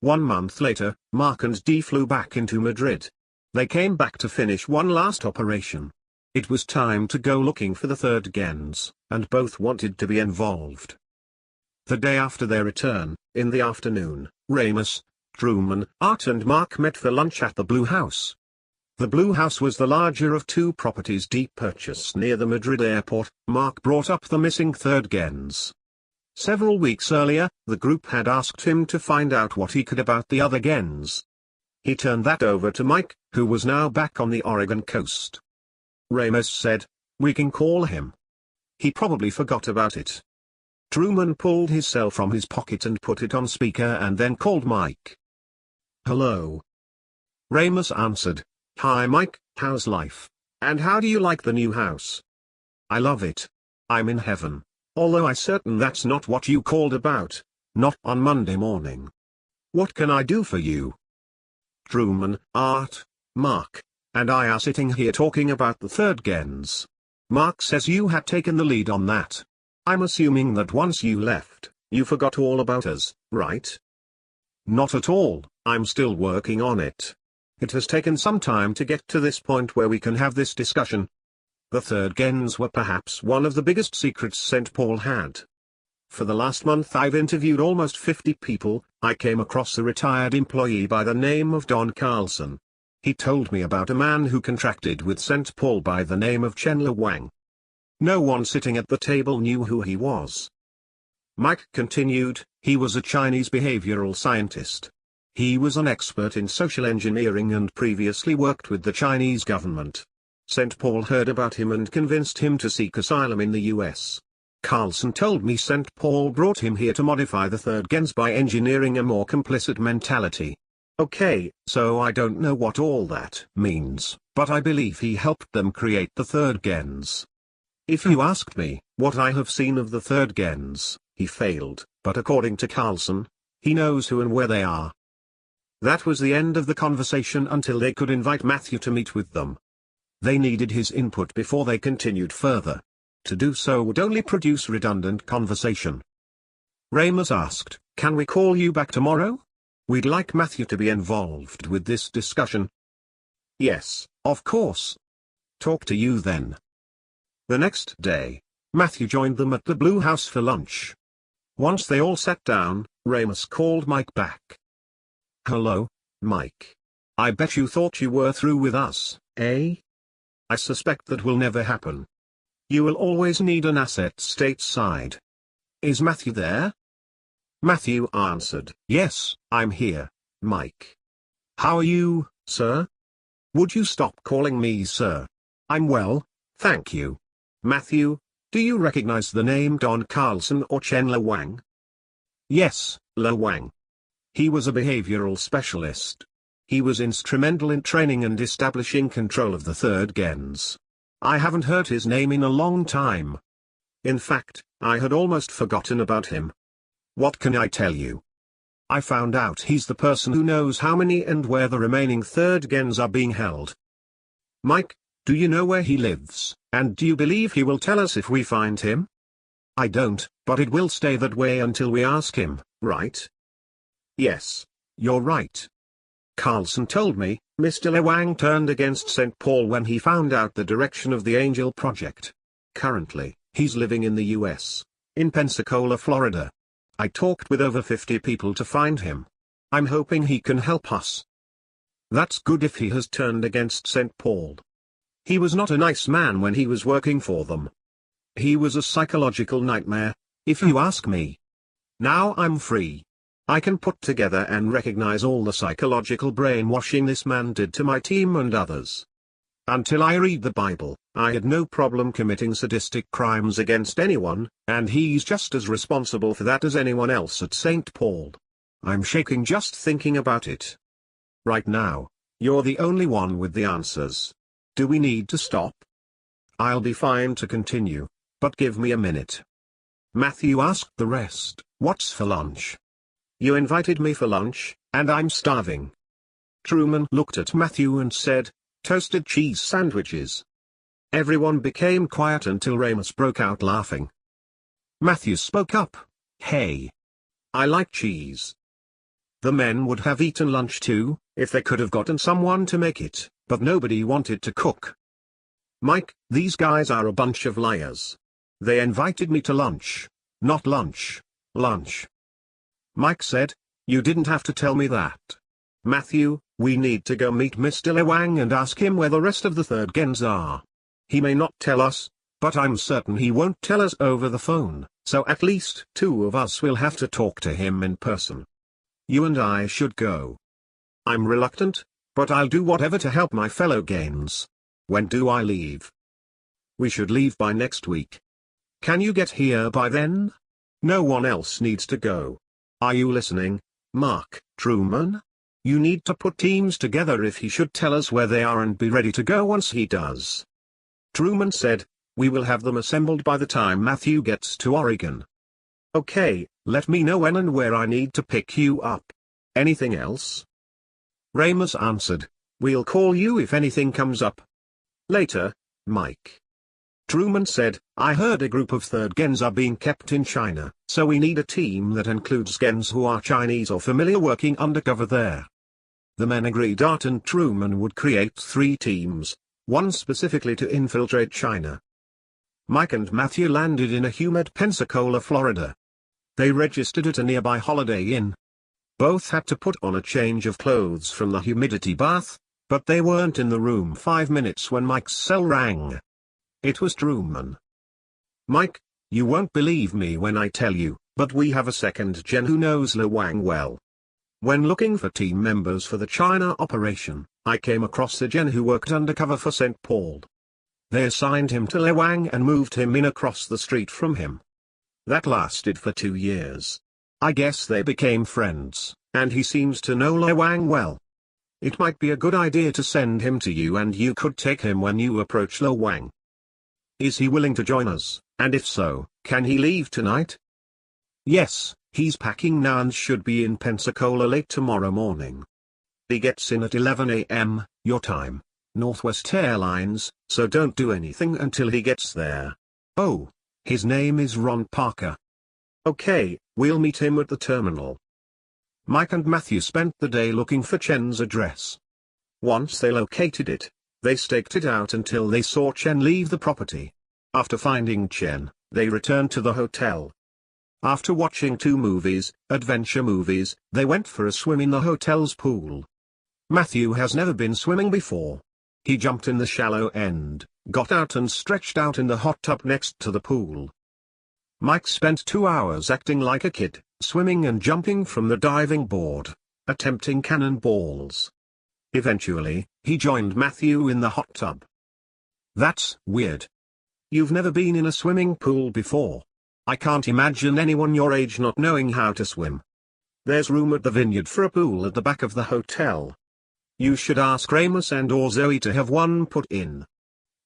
1 month later, Mark and Dee flew back into Madrid. They came back to finish one last operation. It was time to go looking for the third gens, and both wanted to be involved. The day after their return, in the afternoon, Ramous, Truman, Art and Mark met for lunch at the Blue House. The Blue House was the larger of two properties Dee purchased near the Madrid airport. Mark brought up the missing third gens. Several weeks earlier, the group had asked him to find out what he could about the other gens. He turned that over to Mike, who was now back on the Oregon coast. Ramous said, "We can call him. He probably forgot about it." Truman pulled his cell from his pocket and put it on speaker and then called Mike. "Hello." Ramous answered, "Hi Mike, how's life? And how do you like the new house?" "I love it. I'm in heaven, although I'm certain that's not what you called about, not on Monday morning. What can I do for you?" Truman, Art, Mark, and I are sitting here talking about the third gens. Mark says you had taken the lead on that. I'm assuming that once you left, you forgot all about us, right? Not at all, I'm still working on it. It has taken some time to get to this point where we can have this discussion. The third gens were perhaps one of the biggest secrets St. Paul had. For the last month I've interviewed almost 50 people. I came across a retired employee by the name of Don Carlson. He told me about a man who contracted with St. Paul by the name of Chenla Wang. No one sitting at the table knew who he was. Mike continued, he was a Chinese behavioral scientist. He was an expert in social engineering and previously worked with the Chinese government. St. Paul heard about him and convinced him to seek asylum in the US. Carlson told me St. Paul brought him here to modify the third gens by engineering a more complicit mentality. Okay, so I don't know what all that means, but I believe he helped them create the third gens. If you asked me what I have seen of the third gens, he failed, but according to Carlson, he knows who and where they are. That was the end of the conversation until they could invite Matthew to meet with them. They needed his input before they continued further. To do so would only produce redundant conversation. Ramous asked, "Can we call you back tomorrow? We'd like Matthew to be involved with this discussion." "Yes, of course. Talk to you then." The next day, Matthew joined them at the Blue House for lunch. Once they all sat down, Ramous called Mike back. "Hello, Mike. I bet you thought you were through with us, eh? I suspect that will never happen. You will always need an asset stateside. Is Matthew there?" Matthew answered, "Yes, I'm here, Mike. How are you, sir? Would you stop calling me sir? I'm well, thank you." "Matthew, do you recognize the name Don Carlson or Chenla Wang?" "Yes, La Wang. He was a behavioral specialist. He was instrumental in training and establishing control of the third gens. I haven't heard his name in a long time. In fact, I had almost forgotten about him. What can I tell you? I found out he's the person who knows how many and where the remaining third gens are being held. Mike, do you know where he lives, and do you believe he will tell us if we find him?" "I don't, but it will stay that way until we ask him, right?" "Yes, you're right." Carlson told me, Mr. Le Wang turned against St. Paul when he found out the direction of the Angel Project. Currently, he's living in the US, in Pensacola, Florida. I talked with over 50 people to find him. I'm hoping he can help us. That's good if he has turned against St. Paul. He was not a nice man when he was working for them. He was a psychological nightmare, if you ask me. Now I'm free. I can put together and recognize all the psychological brainwashing this man did to my team and others. Until I read the Bible, I had no problem committing sadistic crimes against anyone, and he's just as responsible for that as anyone else at St. Paul. I'm shaking just thinking about it. Right now, you're the only one with the answers. Do we need to stop? I'll be fine to continue, but give me a minute. Matthew asked the rest, "What's for lunch?" "You invited me for lunch, and I'm starving." Truman looked at Matthew and said, "Toasted cheese sandwiches." Everyone became quiet until Ramous broke out laughing. Matthew spoke up, "Hey. I like cheese." The men would have eaten lunch too, if they could have gotten someone to make it, but nobody wanted to cook. Mike, these guys are a bunch of liars. They invited me to lunch. Not lunch. Lunch. Mike said, you didn't have to tell me that. Matthew, we need to go meet Mr. Lewang and ask him where the rest of the third gens are. He may not tell us, but I'm certain he won't tell us over the phone, so at least 2 of us will have to talk to him in person. You and I should go. I'm reluctant, but I'll do whatever to help my fellow gens. When do I leave? We should leave by next week. Can you get here by then? No one else needs to go. Are you listening, Mark Truman? You need to put teams together if he should tell us where they are and be ready to go once he does. Truman said, we will have them assembled by the time Matthew gets to Oregon. Okay, let me know when and where I need to pick you up. Anything else? Ramous answered, we'll call you if anything comes up. Later, Mike. Truman said, I heard a group of third gens are being kept in China, so we need a team that includes gens who are Chinese or familiar working undercover there. The men agreed Art and Truman would create 3 teams, one specifically to infiltrate China. Mike and Matthew landed in a humid Pensacola, Florida. They registered at a nearby Holiday Inn. Both had to put on a change of clothes from the humidity bath, but they weren't in the room 5 minutes when Mike's cell rang. It was Truman. Mike, you won't believe me when I tell you, but we have a second gen who knows Lewang well. When looking for team members for the China operation, I came across a gen who worked undercover for St. Paul. They assigned him to Lewang and moved him in across the street from him. That lasted for 2 years. I guess they became friends, and he seems to know Lewang well. It might be a good idea to send him to you and you could take him when you approach Lewang. Is he willing to join us, and if so, can he leave tonight? Yes, he's packing now and should be in Pensacola late tomorrow morning. He gets in at 11 a.m., your time, Northwest Airlines, so don't do anything until he gets there. Oh, his name is Ron Parker. Okay, we'll meet him at the terminal. Mike and Matthew spent the day looking for Chen's address. Once they located it, they staked it out until they saw Chen leave the property. After finding Chen, they returned to the hotel. After watching 2 movies, adventure movies, they went for a swim in the hotel's pool. Matthew has never been swimming before. He jumped in the shallow end, got out and stretched out in the hot tub next to the pool. Mike spent 2 hours acting like a kid, swimming and jumping from the diving board, attempting cannonballs. Eventually, he joined Matthew in the hot tub. That's weird. You've never been in a swimming pool before. I can't imagine anyone your age not knowing how to swim. There's room at the vineyard for a pool at the back of the hotel. You should ask Ramous and or Zoe to have one put in.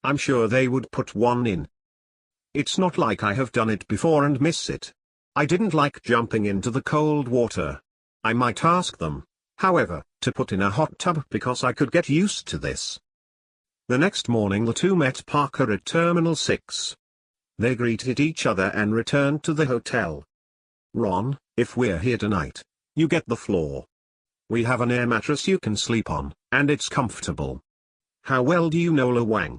I'm sure they would put one in. It's not like I have done it before and miss it. I didn't like jumping into the cold water. I might ask them, however, to put in a hot tub because I could get used to this. The next morning the 2 met Parker at Terminal 6. They greeted each other and returned to the hotel. Ron, if we're here tonight, you get the floor. We have an air mattress you can sleep on, and it's comfortable. How well do you know Lewang?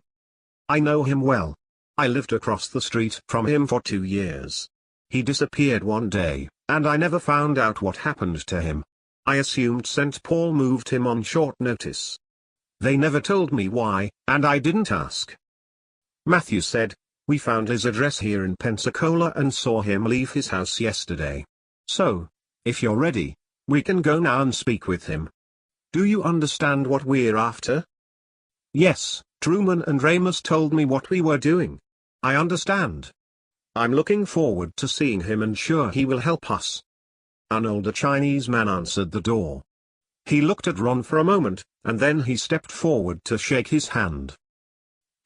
I know him well. I lived across the street from him for 2 years. He disappeared one day, and I never found out what happened to him. I assumed St. Paul moved him on short notice. They never told me why, and I didn't ask. Matthew said, we found his address here in Pensacola and saw him leave his house yesterday. So, if you're ready, we can go now and speak with him. Do you understand what we're after? Yes, Truman and Ramous told me what we were doing. I understand. I'm looking forward to seeing him and sure he will help us. An older Chinese man answered the door. He looked at Ron for a moment, and then he stepped forward to shake his hand.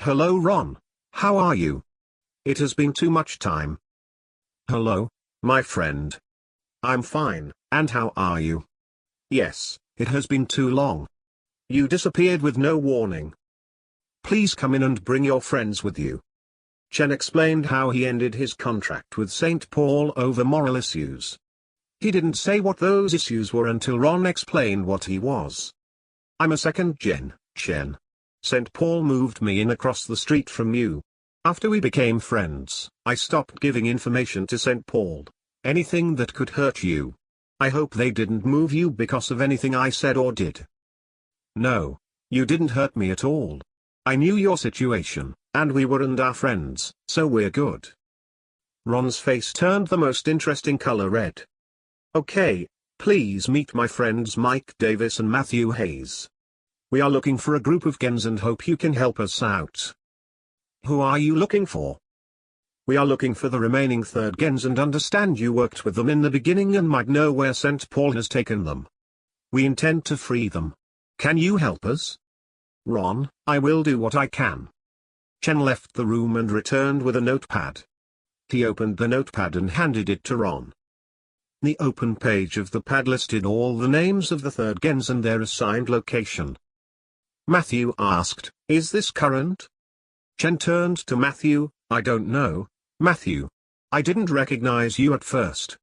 Hello Ron, how are you? It has been too much time. Hello, my friend. I'm fine, and how are you? Yes, it has been too long. You disappeared with no warning. Please come in and bring your friends with you. Chen explained how he ended his contract with St. Paul over moral issues. He didn't say what those issues were until Ron explained what he was. I'm a second gen, Chen. St. Paul moved me in across the street from you. After we became friends, I stopped giving information to St. Paul. Anything that could hurt you. I hope they didn't move you because of anything I said or did. No, you didn't hurt me at all. I knew your situation, and we weren't our friends, so we're good. Ron's face turned the most interesting color red. Okay, please meet my friends Mike Davis and Matthew Hayes. We are looking for a group of gens and hope you can help us out. Who are you looking for? We are looking for the remaining third gens and understand you worked with them in the beginning and might know where St. Paul has taken them. We intend to free them. Can you help us? Ron, I will do what I can. Chen left the room and returned with a notepad. He opened the notepad and handed it to Ron. The open page of the pad listed all the names of the third gens and their assigned location. Matthew asked, "Is this current?" Chen turned to Matthew, "I don't know, Matthew. I didn't recognize you at first.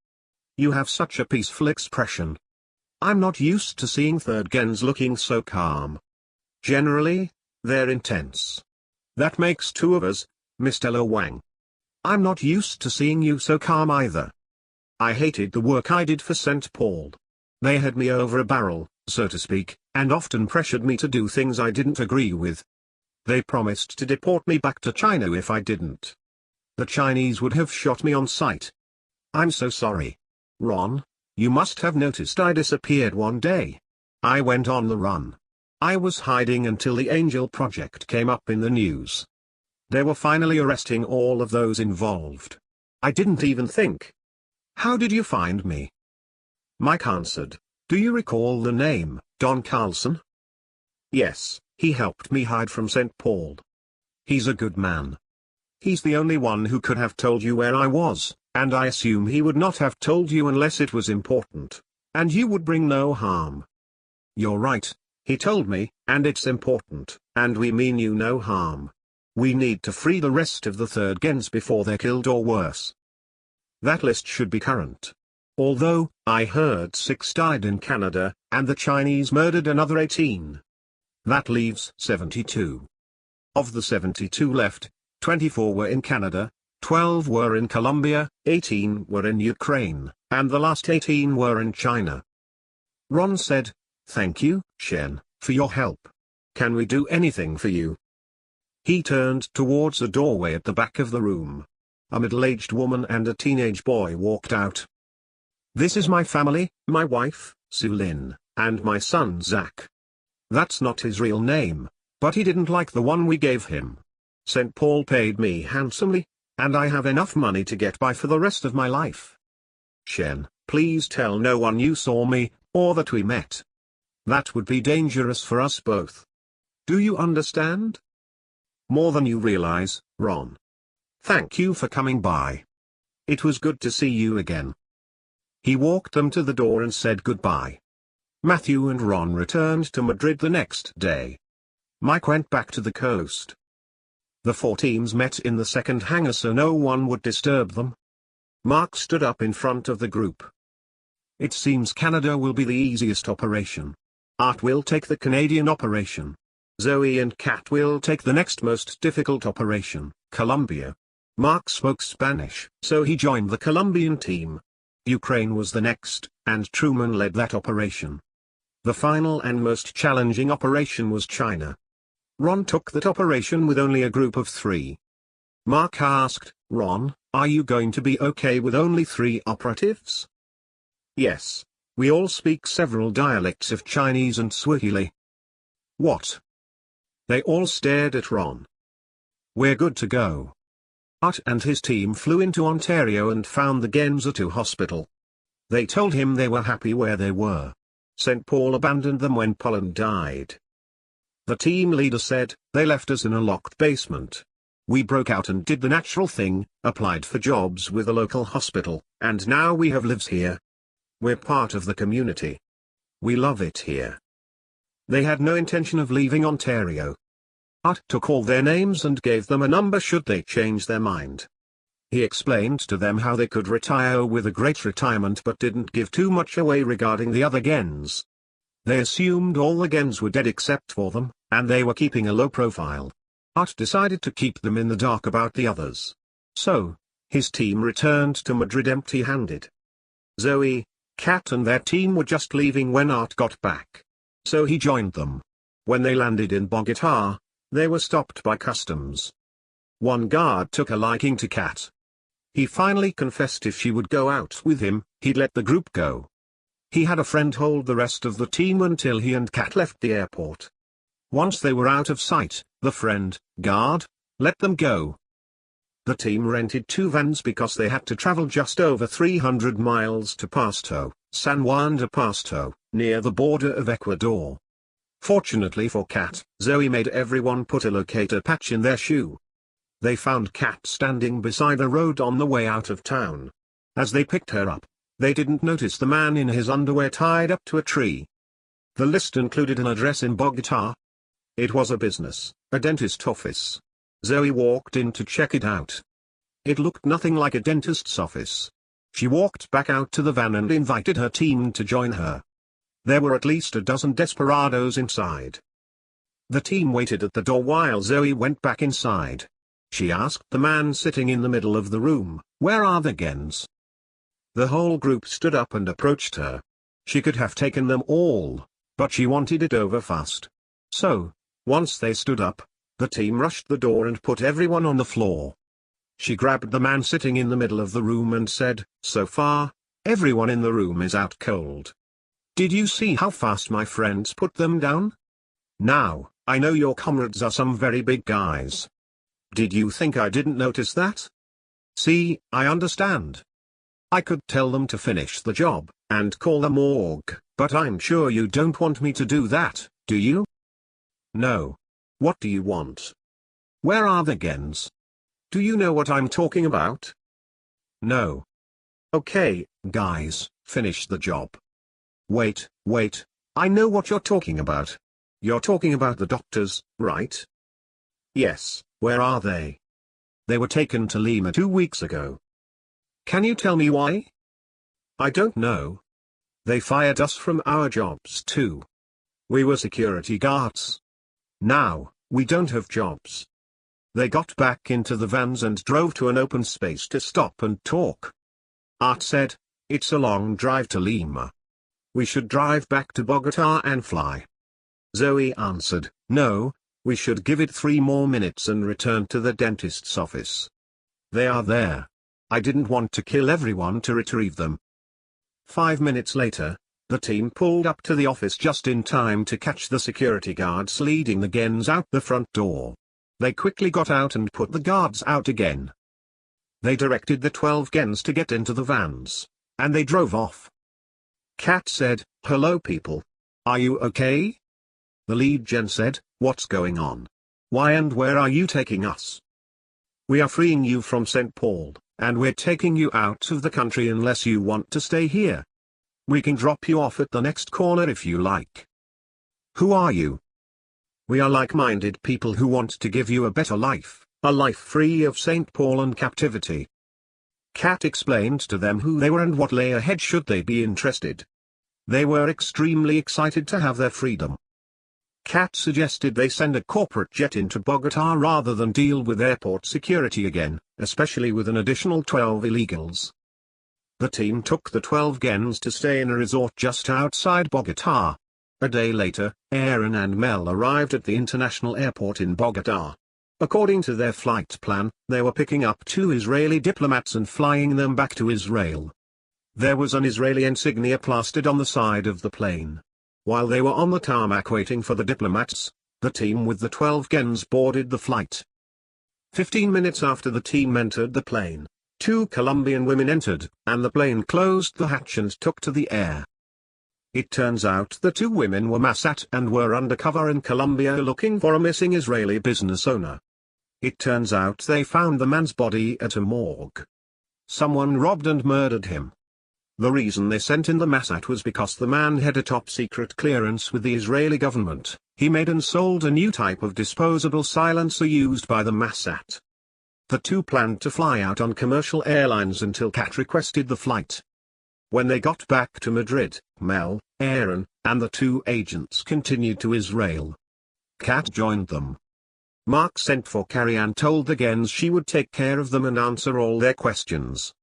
You have such a peaceful expression. I'm not used to seeing third gens looking so calm. Generally, they're intense. That makes two of us, Mr. Lo Wang. I'm not used to seeing you so calm either. I hated the work I did for St. Paul. They had me over a barrel, so to speak, and often pressured me to do things I didn't agree with. They promised to deport me back to China if I didn't. The Chinese would have shot me on sight. I'm so sorry. Ron, you must have noticed I disappeared one day. I went on the run. I was hiding until the Angel Project came up in the news. They were finally arresting all of those involved. I didn't even think. How did you find me? Mike answered, "Do you recall the name, Don Carlson?" Yes, he helped me hide from St. Paul. He's a good man. He's the only one who could have told you where I was, and I assume he would not have told you unless it was important, and you would bring no harm. You're right, he told me, and it's important, and we mean you no harm. We need to free the rest of the third gens before they're killed or worse. That list should be current. Although, I heard 6 died in Canada, and the Chinese murdered another 18. That leaves 72. Of the 72 left, 24 were in Canada, 12 were in Colombia, 18 were in Ukraine, and the last 18 were in China. Ron said, "Thank you, Shen, for your help. Can we do anything for you?" He turned towards a doorway at the back of the room. A middle-aged woman and a teenage boy walked out. "This is my family, my wife, Sue Lin, and my son Zach. That's not his real name, but he didn't like the one we gave him. St. Paul paid me handsomely, and I have enough money to get by for the rest of my life. Shen, please tell no one you saw me, or that we met. That would be dangerous for us both. Do you understand?" "More than you realize, Ron. Thank you for coming by. It was good to see you again." He walked them to the door and said goodbye. Matthew and Ron returned to Madrid the next day. Mike went back to the coast. The 4 teams met in the second hangar so no one would disturb them. Mark stood up in front of the group. "It seems Canada will be the easiest operation. Art will take the Canadian operation. Zoe and Kat will take the next most difficult operation, Colombia." Mark spoke Spanish, so he joined the Colombian team. Ukraine was the next, and Truman led that operation. The final and most challenging operation was China. Ron took that operation with only a group of 3. Mark asked, "Ron, are you going to be okay with only 3 operatives?" "Yes. We all speak several dialects of Chinese and Swahili." "What?" They all stared at Ron. "We're good to go." Art and his team flew into Ontario and found the Genza 2 hospital. They told him they were happy where they were. St. Paul abandoned them when Poland died. The team leader said, "They left us in a locked basement. We broke out and did the natural thing, applied for jobs with a local hospital, and now we have lives here. We're part of the community. We love it here." They had no intention of leaving Ontario. Art took all their names and gave them a number should they change their mind. He explained to them how they could retire with a great retirement but didn't give too much away regarding the other gens. They assumed all the gens were dead except for them, and they were keeping a low profile. Art decided to keep them in the dark about the others. So, his team returned to Madrid empty-handed. Zoe, Kat and their team were just leaving when Art got back. So he joined them. When they landed in Bogotá, they were stopped by customs. One guard took a liking to Kat. He finally confessed if she would go out with him, he'd let the group go. He had a friend hold the rest of the team until he and Kat left the airport. Once they were out of sight, the friend, guard, let them go. The team rented 2 vans because they had to travel just over 300 miles to Pasto, San Juan de Pasto, near the border of Ecuador. Fortunately for Kat, Zoe made everyone put a locator patch in their shoe. They found Kat standing beside a road on the way out of town. As they picked her up, they didn't notice the man in his underwear tied up to a tree. The list included an address in Bogotá. It was a business, a dentist office. Zoe walked in to check it out. It looked nothing like a dentist's office. She walked back out to the van and invited her team to join her. There were at least a dozen desperados inside. The team waited at the door while Zoe went back inside. She asked the man sitting in the middle of the room, "Where are the gens?" The whole group stood up and approached her. She could have taken them all, but she wanted it over fast. So, once they stood up, the team rushed the door and put everyone on the floor. She grabbed the man sitting in the middle of the room and said, "So far, everyone in the room is out cold. Did you see how fast my friends put them down? Now, I know your comrades are some very big guys. Did you think I didn't notice that? See, I understand. I could tell them to finish the job, and call the morgue, but I'm sure you don't want me to do that, do you? No. What do you want? Where are the gens? Do you know what I'm talking about? No. Okay, guys, finish the job. Wait, I know what you're talking about. You're talking about the doctors, right? Yes, where are they? They were taken to Lima 2 weeks ago. Can you tell me why? I don't know. They fired us from our jobs too. We were security guards. Now, we don't have jobs. They got back into the vans and drove to an open space to stop and talk. Art said, "It's a long drive to Lima. We should drive back to Bogotá and fly." Zoe answered, "No, we should give it 3 more minutes and return to the dentist's office. They are there. I didn't want to kill everyone to retrieve them." 5 minutes later, the team pulled up to the office just in time to catch the security guards leading the gens out the front door. They quickly got out and put the guards out again. They directed the 12 gens to get into the vans, and they drove off. Kat said, "Hello people. Are you okay?" The lead gen said, "What's going on? Why and where are you taking us?" "We are freeing you from St. Paul, and we're taking you out of the country unless you want to stay here. We can drop you off at the next corner if you like." "Who are you?" "We are like-minded people who want to give you a better life, a life free of St. Paul and captivity." Kat explained to them who they were and what lay ahead should they be interested. They were extremely excited to have their freedom. Kat suggested they send a corporate jet into Bogotá rather than deal with airport security again, especially with an additional 12 illegals. The team took the 12 gens to stay in a resort just outside Bogotá. A day later, Aaron and Mel arrived at the international airport in Bogotá. According to their flight plan, they were picking up 2 Israeli diplomats and flying them back to Israel. There was an Israeli insignia plastered on the side of the plane. While they were on the tarmac waiting for the diplomats, the team with the 12 gens boarded the flight. 15 minutes after the team entered the plane, 2 Colombian women entered, and the plane closed the hatch and took to the air. It turns out the 2 women were Massat and were undercover in Colombia looking for a missing Israeli business owner. It turns out they found the man's body at a morgue. Someone robbed and murdered him. The reason they sent in the Massat was because the man had a top-secret clearance with the Israeli government. He made and sold a new type of disposable silencer used by the Massat. The two planned to fly out on commercial airlines until Kat requested the flight. When they got back to Madrid, Mel, Aaron, and the two agents continued to Israel. Kat joined them. Mark sent for Carrie and told the Gens she would take care of them and answer all their questions.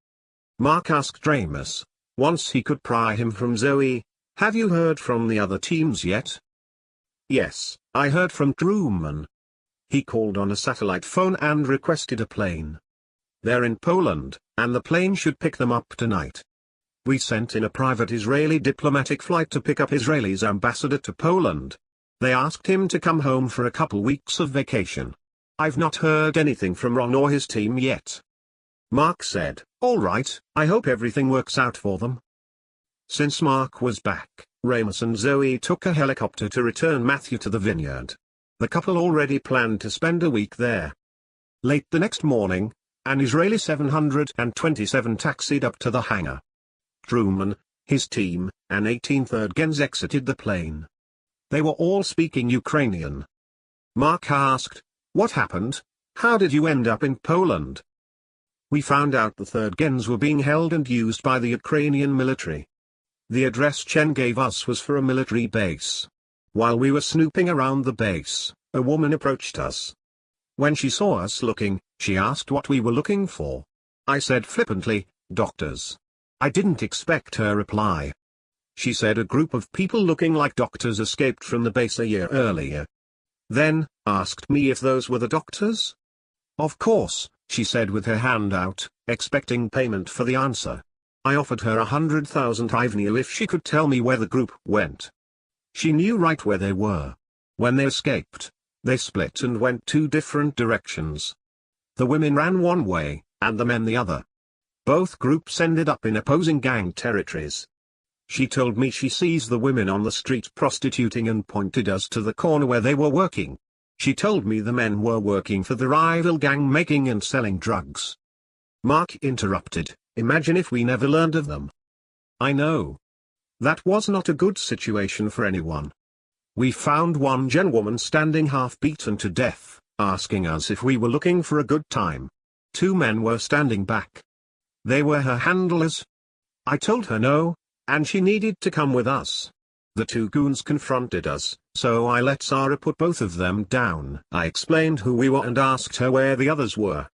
Mark asked Ramous, once he could pry him from Zoe, "Have you heard from the other teams yet?" "Yes, I heard from Truman. He called on a satellite phone and requested a plane. They're in Poland, and the plane should pick them up tonight. We sent in a private Israeli diplomatic flight to pick up Israel's ambassador to Poland. They asked him to come home for a couple weeks of vacation. I've not heard anything from Ron or his team yet." Mark said, "All right, I hope everything works out for them." Since Mark was back, Ramous and Zoe took a helicopter to return Matthew to the vineyard. The couple already planned to spend a week there. Late the next morning, an Israeli 727 taxied up to the hangar. Truman, his team, and 18th Gens exited the plane. They were all speaking Ukrainian. Mark asked, "What happened? How did you end up in Poland?" "We found out the 3rd Gens were being held and used by the Ukrainian military. The address Chen gave us was for a military base. While we were snooping around the base, a woman approached us. When she saw us looking, she asked what we were looking for. I said flippantly, 'Doctors.' I didn't expect her reply. She said a group of people looking like doctors escaped from the base a year earlier. Then, asked me if those were the doctors. Of course, she said with her hand out, expecting payment for the answer. I offered her 100,000 RIgnor if she could tell me where the group went. She knew right where they were. When they escaped, they split and went two different directions. The women ran one way, and the men the other. Both groups ended up in opposing gang territories. She told me she sees the women on the street prostituting and pointed us to the corner where they were working. She told me the men were working for the rival gang making and selling drugs." Mark interrupted, "Imagine if we never learned of them." "I know. That was not a good situation for anyone. We found one Gen woman standing half beaten to death, asking us if we were looking for a good time. Two men were standing back. They were her handlers. I told her no, and she needed to come with us. The two goons confronted us, so I let Sarah put both of them down. I explained who we were and asked her where the others were.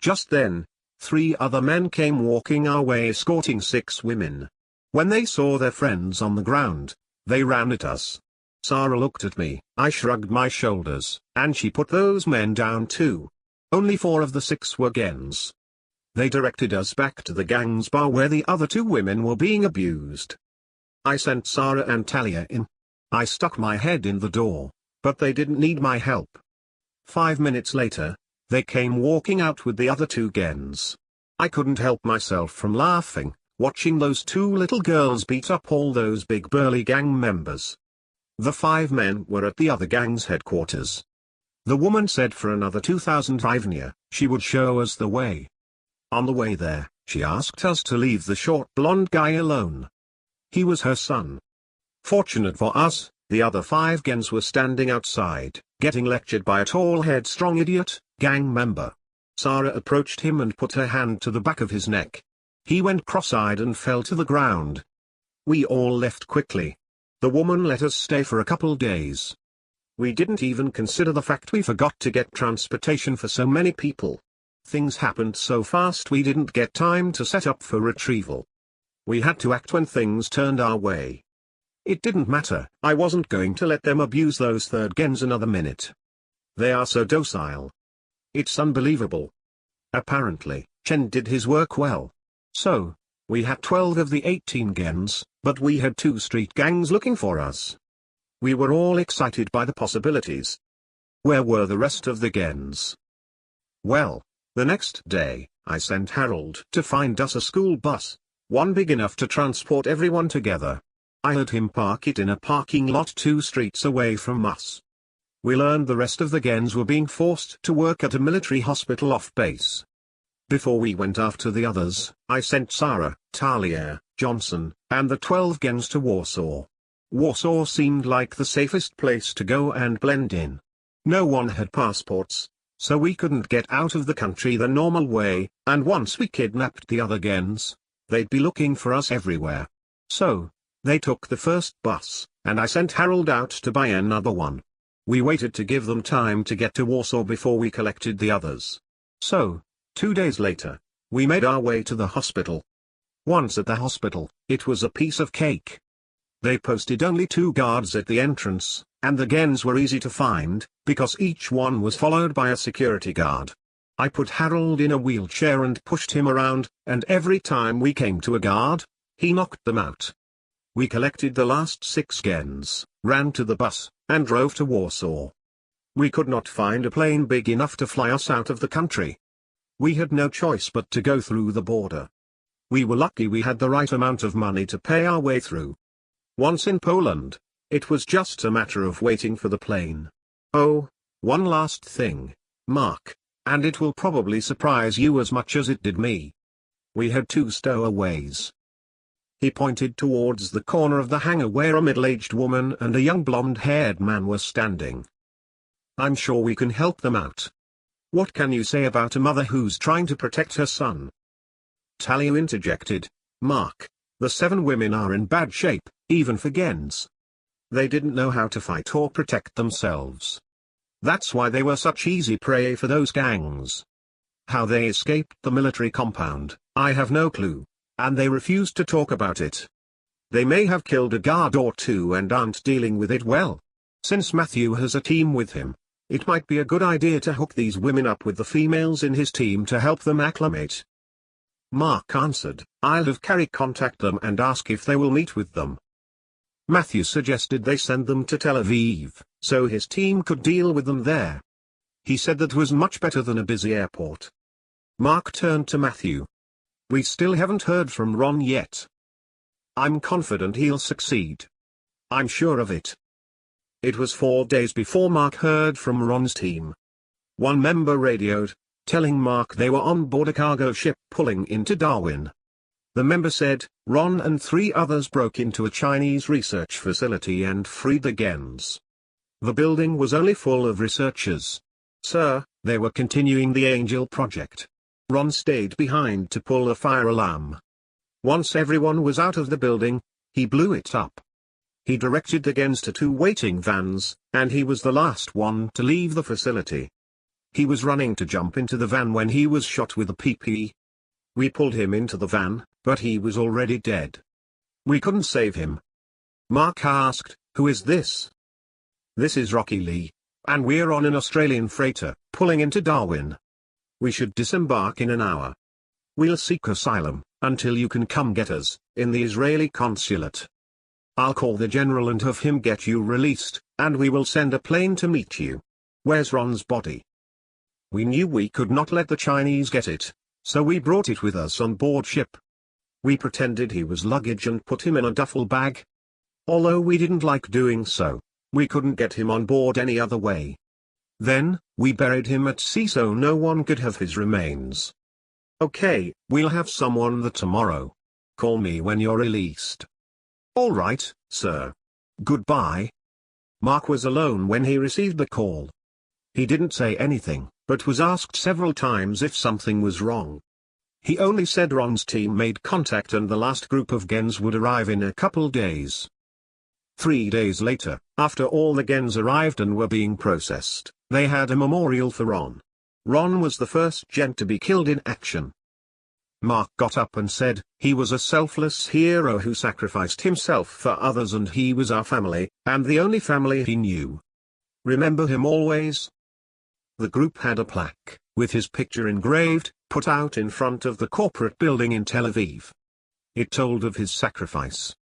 Just then, 3 other men came walking our way escorting 6 women. When they saw their friends on the ground, they ran at us. Sarah looked at me, I shrugged my shoulders, and she put those men down too. Only 4 of the 6 were Gens. They directed us back to the gang's bar where the other 2 women were being abused. I sent Sarah and Talia in. I stuck my head in the door, but they didn't need my help. 5 minutes later, they came walking out with the other 2 Gens. I couldn't help myself from laughing, watching those 2 little girls beat up all those big burly gang members. The 5 men were at the other gang's headquarters. The woman said for another 2,000 RIgnor, she would show us the way. On the way there, she asked us to leave the short blonde guy alone. He was her son. Fortunate for us, the other 5 Gens were standing outside, getting lectured by a tall headstrong idiot, gang member. Sarah approached him and put her hand to the back of his neck. He went cross-eyed and fell to the ground. We all left quickly. The woman let us stay for a couple days. We didn't even consider the fact we forgot to get transportation for so many people. Things happened so fast we didn't get time to set up for retrieval. We had to act when things turned our way. It didn't matter, I wasn't going to let them abuse those 3rd Gens another minute. They are so docile. It's unbelievable. Apparently, Chen did his work well. So, we had 12 of the 18 Gens, but we had 2 street gangs looking for us. We were all excited by the possibilities. Where were the rest of the Gens? Well, the next day, I sent Harold to find us a school bus, one big enough to transport everyone together. I had him park it in a parking lot 2 streets away from us. We learned the rest of the Gens were being forced to work at a military hospital off base. Before we went after the others, I sent Sarah, Talia, Johnson, and the 12 Gens to Warsaw. Warsaw seemed like the safest place to go and blend in. No one had passports, so we couldn't get out of the country the normal way, and once we kidnapped the other gens, they'd be looking for us everywhere. So, they took the first bus, and I sent Harold out to buy another one. We waited to give them time to get to Warsaw before we collected the others. So, 2 days later, we made our way to the hospital. Once at the hospital, it was a piece of cake. They posted only 2 guards at the entrance, and the gens were easy to find, because each one was followed by a security guard. I put Harold in a wheelchair and pushed him around, and every time we came to a guard, he knocked them out. We collected the last 6 gens, ran to the bus, and drove to Warsaw. We could not find a plane big enough to fly us out of the country. We had no choice but to go through the border. We were lucky we had the right amount of money to pay our way through. Once in Poland, it was just a matter of waiting for the plane. Oh, one last thing, Mark, and it will probably surprise you as much as it did me. We had 2 stowaways. He pointed towards the corner of the hangar where a middle-aged woman and a young blonde-haired man were standing. I'm sure we can help them out. What can you say about a mother who's trying to protect her son? Talia interjected, Mark, the 7 women are in bad shape, even for gens. They didn't know how to fight or protect themselves. That's why they were such easy prey for those gangs. How they escaped the military compound, I have no clue, and they refused to talk about it. They may have killed a guard or 2 and aren't dealing with it well. Since Matthew has a team with him, it might be a good idea to hook these women up with the females in his team to help them acclimate. Mark answered, I'll have Carrie contact them and ask if they will meet with them. Matthew suggested they send them to Tel Aviv, so his team could deal with them there. He said that was much better than a busy airport. Mark turned to Matthew. We still haven't heard from Ron yet. I'm confident he'll succeed. I'm sure of it. It was 4 days before Mark heard from Ron's team. One member radioed, telling Mark they were on board a cargo ship pulling into Darwin. The member said, Ron and 3 others broke into a Chinese research facility and freed the gens. The building was only full of researchers. Sir, they were continuing the Angel project. Ron stayed behind to pull a fire alarm. Once everyone was out of the building, he blew it up. He directed the gens to 2 waiting vans, and he was the last one to leave the facility. He was running to jump into the van when he was shot with a PP. We pulled him into the van, but he was already dead. We couldn't save him. Mark asked, who is this? This is Rocky Lee, and we're on an Australian freighter, pulling into Darwin. We should disembark in an hour. We'll seek asylum, until you can come get us, in the Israeli consulate. I'll call the general and have him get you released, and we will send a plane to meet you. Where's Ron's body? We knew we could not let the Chinese get it, so we brought it with us on board ship. We pretended he was luggage and put him in a duffel bag. Although we didn't like doing so, we couldn't get him on board any other way. Then, we buried him at sea so no one could have his remains. Okay, we'll have someone there tomorrow. Call me when you're released. All right, sir. Goodbye. Mark was alone when he received the call. He didn't say anything, but was asked several times if something was wrong. He only said Ron's team made contact and the last group of gens would arrive in a couple days. 3 days later, after all the gens arrived and were being processed, they had a memorial for Ron. Ron was the first gen to be killed in action. Mark got up and said, he was a selfless hero who sacrificed himself for others and he was our family, and the only family he knew. Remember him always. The group had a plaque, with his picture engraved, put out in front of the corporate building in Tel Aviv. It told of his sacrifice,